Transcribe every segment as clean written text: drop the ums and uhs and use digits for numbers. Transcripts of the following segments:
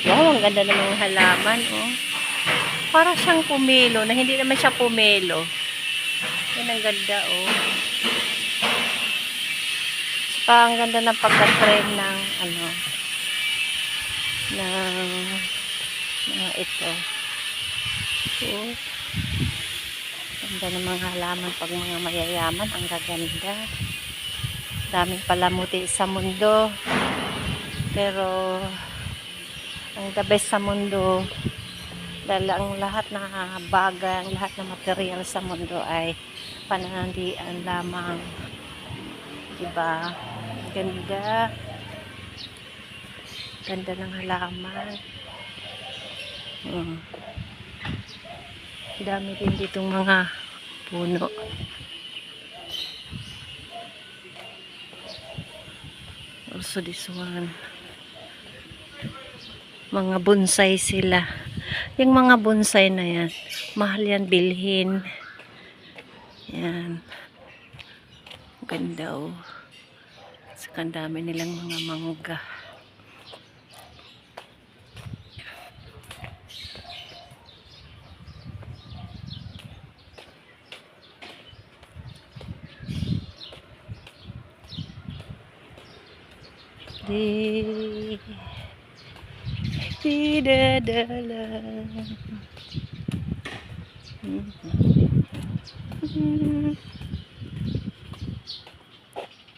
Wow, ang ganda ng mga halaman, oh. Para siyang pumelo, na hindi naman siya pumelo. Yan ang ganda, oh. Ang ganda ng pagka-trend ng, ano, ng ito. Oh. Ganda ng mga halaman pag mga mayayaman, ang gaganda. Daming palamuti sa mundo. Pero, ang the best sa mundo, dahil ang lahat na bagay, ang lahat na material sa mundo ay pananandian lamang. Diba? Ganda. Ganda ng halaman. Dami din ditong mga puno. Also this one. Mga bonsai sila. Yung mga bonsai na yan, mahal yan bilhin. Yan. Ganda, oh. Saka dami nilang mga mangga. Di dadalan.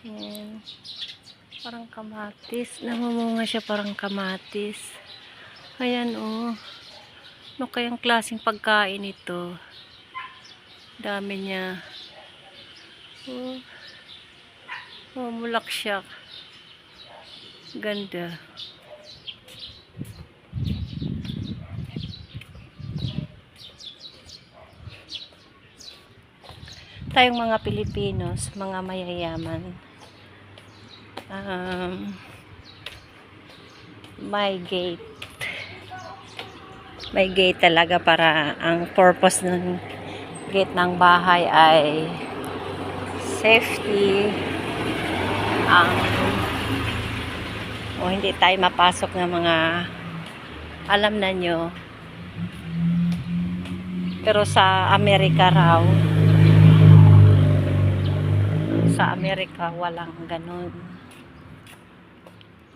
Yan. Parang kamatis. Namumunga siya parang kamatis. Ayan, oh. Ano kayang klaseng pagkain ito? Dami niya. Oh. Oh, mulak siya. Ganda. Tayong mga Pilipinos, mga mayayaman, may gate. May gate talaga para ang purpose ng gate ng bahay ay safety. O hindi tayo mapasok ng mga alam na nyo. Pero sa Amerika raw, sa Amerika walang ganun.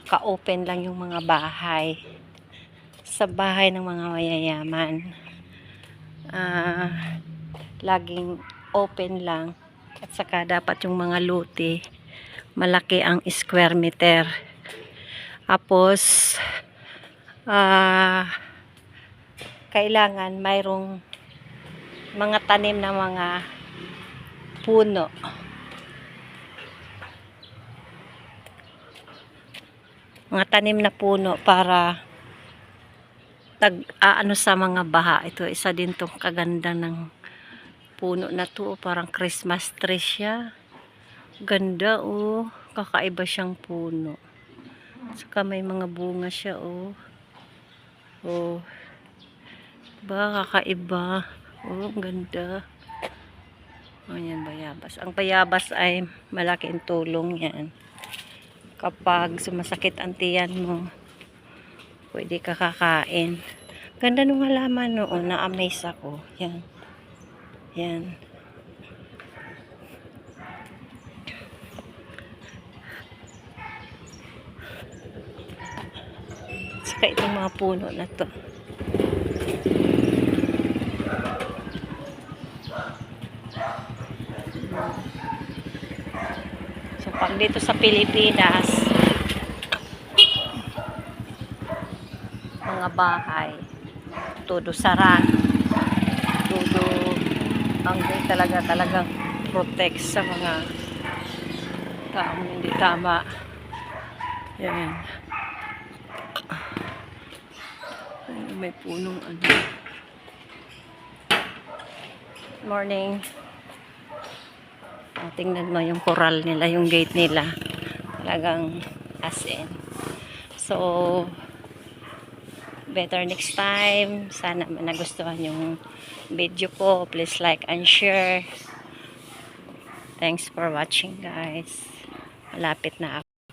Ka-open lang yung mga bahay. Sa bahay ng mga mayayaman, laging open lang. At saka dapat yung mga lote malaki ang square meter. Tapos kailangan mayroong mga tanim na mga puno. Mga tanim na puno para ano sa mga baha. Ito isa din tong kaganda ng puno na to. Parang Christmas tree siya. Ganda, oh. Kakaiba siyang puno. Saka may mga bunga siya, oh. Oh. Ba, kakaiba. Oh, ganda. Oh, yan, bayabas. Ang bayabas ay malaking tulong yan. Kapag sumasakit ang tiyan mo, pwede ka kakain. Ganda nung halaman noon, na-amaze ako. Yan. Yan. Saka itong mga puno na to. So, pag dito sa Pilipinas, mga bahay, todo sara, todo ang talagang protect sa mga taong hindi tama. Yan. May punong ano. Morning. Tingnan mo yung coral nila, yung gate nila. Talagang as in. So, better next time. Sana nagustuhan yung video ko. Please like and share. Thanks for watching, guys. Malapit na ako.